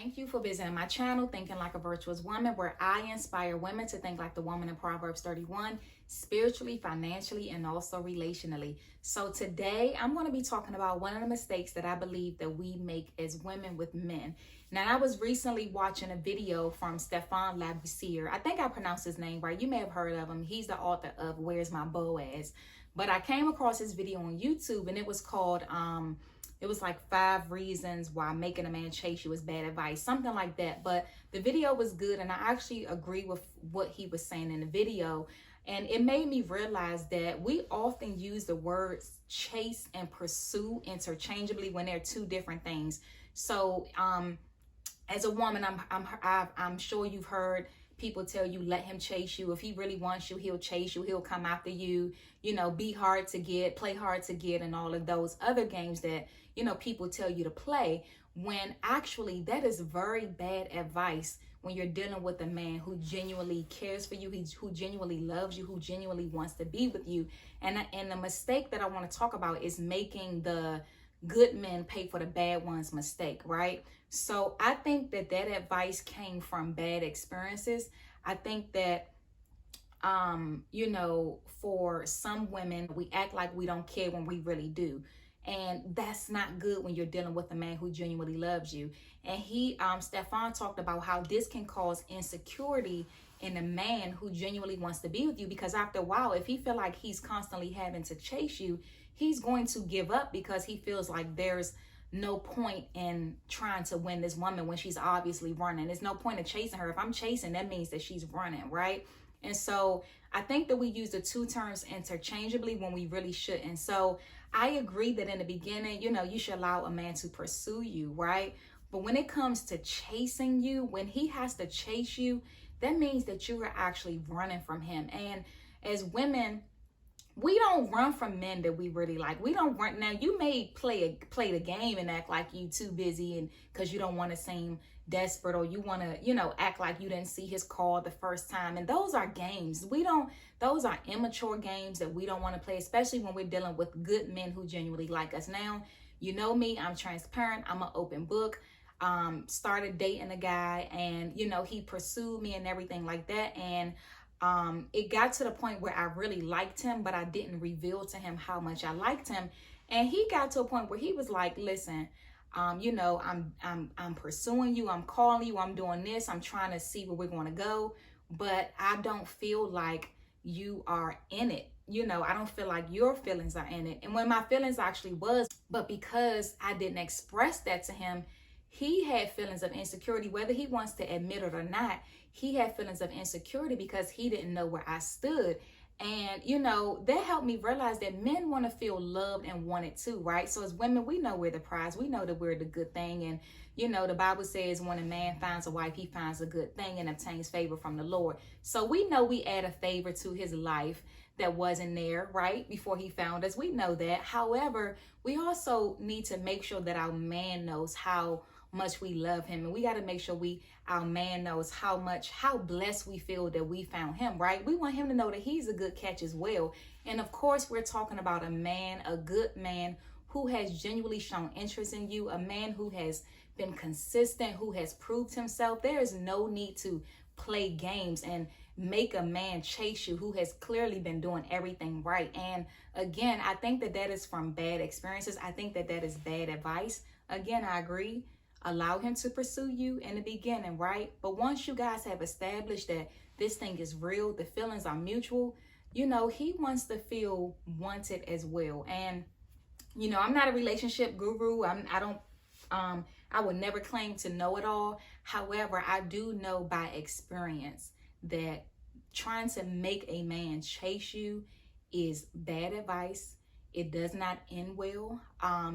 Thank you for visiting my channel, Thinking Like a Virtuous Woman, where I inspire women to think like the woman in Proverbs 31, spiritually, financially, and also relationally. So today I'm going to be talking about one of the mistakes that I believe that we make as women with men. Now, I was recently watching a video from Stefan Labussiere. I think I pronounced his name right. You may have heard of him. He's the author of Where's My Boaz? But I came across his video on YouTube, and it was called it was like 5 reasons why making a man chase you is bad advice, something like that. But the video was good, and I actually agree with what he was saying in the video. And it made me realize that we often use the words chase and pursue interchangeably when they're two different things. So as a woman, I'm sure you've heard people tell you, let him chase you. If he really wants you, he'll chase you. He'll come after you. You know, be hard to get, play hard to get, and all of those other games that, you know, people tell you to play, when actually that is very bad advice when you're dealing with a man who genuinely cares for you, who genuinely loves you, who genuinely wants to be with you. And the mistake that I want to talk about is making the good men pay for the bad ones' mistake, right? So I think that that advice came from bad experiences. I think that you know, for some women, we act like we don't care when we really do. And that's not good when you're dealing with a man who genuinely loves you. And Stefan talked about how this can cause insecurity in a man who genuinely wants to be with you, because after a while, if he feel like he's constantly having to chase you, he's going to give up, because he feels like there's no point in trying to win this woman when she's obviously running. There's no point in chasing her. If I'm chasing, that means that she's running, right? And so I think that we use the two terms interchangeably when we really shouldn't. So I agree that in the beginning, you know, you should allow a man to pursue you, right? But when it comes to chasing you, when he has to chase you, that means that you are actually running from him. And as women, we don't run from men that we really like. We don't run. Now, you may play the game and act like you too busy, and because you don't want to seem desperate, or you want to, you know, act like you didn't see his call the first time. And those are games. Those are immature games that we don't want to play, especially when we're dealing with good men who genuinely like us. Now, you know me, I'm transparent. I'm an open book. Started dating a guy, and, you know, he pursued me and everything like that. And it got to the point where I really liked him, but I didn't reveal to him how much I liked him. And he got to a point where he was like, listen, you know, I'm pursuing you. I'm calling you. I'm doing this. I'm trying to see where we're going to go, but I don't feel like you are in it. You know, I don't feel like your feelings are in it. And when my feelings actually was, but because I didn't express that to him, he had feelings of insecurity, whether he wants to admit it or not. He had feelings of insecurity because he didn't know where I stood. And, you know, that helped me realize that men want to feel loved and wanted too, right? So as women, we know we're the prize. We know that we're the good thing. And, you know, the Bible says when a man finds a wife, he finds a good thing and obtains favor from the Lord. So we know we add a favor to his life that wasn't there, right, before he found us. We know that. However, we also need to make sure that our man knows how much we love him, and we got to make sure our man knows how blessed we feel that we found him, right? We want him to know that he's a good catch as well. And of course, we're talking about a man, a good man who has genuinely shown interest in you, a man who has been consistent, who has proved himself. There is no need to play games and make a man chase you who has clearly been doing everything right. And again, I think that that is from bad experiences. I think that that is bad advice. Again, I agree. Allow him to pursue you in the beginning, right? But once you guys have established that this thing is real, the feelings are mutual, you know, he wants to feel wanted as well. And, you know, I'm not a relationship guru. I would never claim to know it all. However, I do know by experience that trying to make a man chase you is bad advice. It does not end well,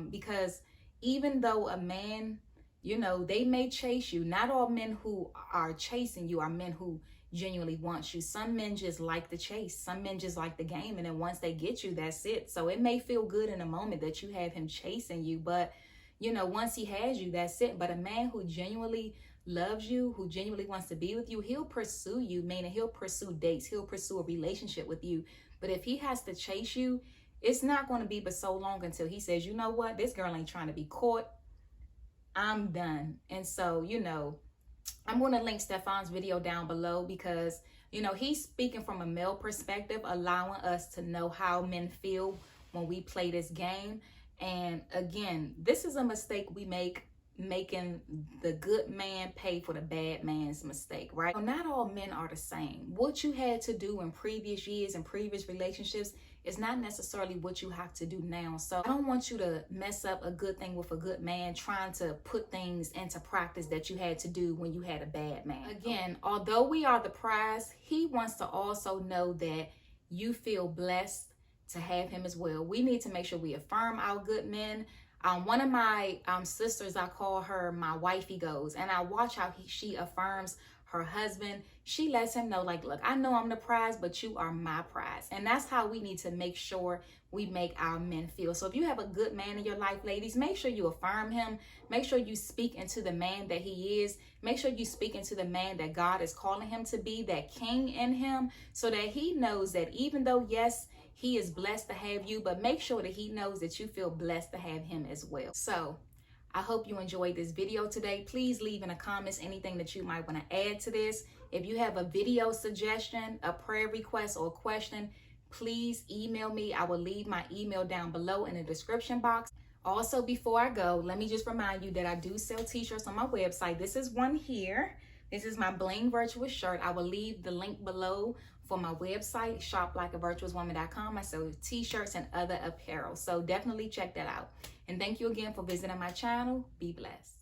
because even though a man, you know, they may chase you. Not all men who are chasing you are men who genuinely want you. Some men just like the chase. Some men just like the game. And then once they get you, that's it. So it may feel good in a moment that you have him chasing you. But, you know, once he has you, that's it. But a man who genuinely loves you, who genuinely wants to be with you, he'll pursue you, meaning he'll pursue dates. He'll pursue a relationship with you. But if he has to chase you, it's not going to be but so long until he says, you know what, this girl ain't trying to be caught. I'm done. And so, I'm going to link Stefan's video down below because, he's speaking from a male perspective, allowing us to know how men feel when we play this game. And again, this is a mistake we make, making the good man pay for the bad man's mistake, right? So not all men are the same. What you had to do in previous years and previous relationships is not necessarily what you have to do now. So I don't want you to mess up a good thing with a good man trying to put things into practice that you had to do when you had a bad man. Again, although we are the prize, he wants to also know that you feel blessed to have him as well. We need to make sure we affirm our good men. One of my sisters, I call her my wifey goes, and I watch how she affirms her husband. She lets him know, like, look, I know I'm the prize, but you are my prize. And that's how we need to make sure we make our men feel. So if you have a good man in your life, ladies, make sure you affirm him. Make sure you speak into the man that he is. Make sure you speak into the man that God is calling him to be, that king in him, so that he knows that even though, yes, he is blessed to have you, but make sure that he knows that you feel blessed to have him as well. So I hope you enjoyed this video today. Please leave in the comments anything that you might want to add to this. If you have a video suggestion, a prayer request, or a question, please email me. I will leave my email down below in the description box. Also, before I go, let me just remind you that I do sell t-shirts on my website. This is one here. This is my Bling Virtuous shirt. I will leave the link below for my website, shoplikeavirtuouswoman.com. I sell t-shirts and other apparel. So definitely check that out. And thank you again for visiting my channel. Be blessed.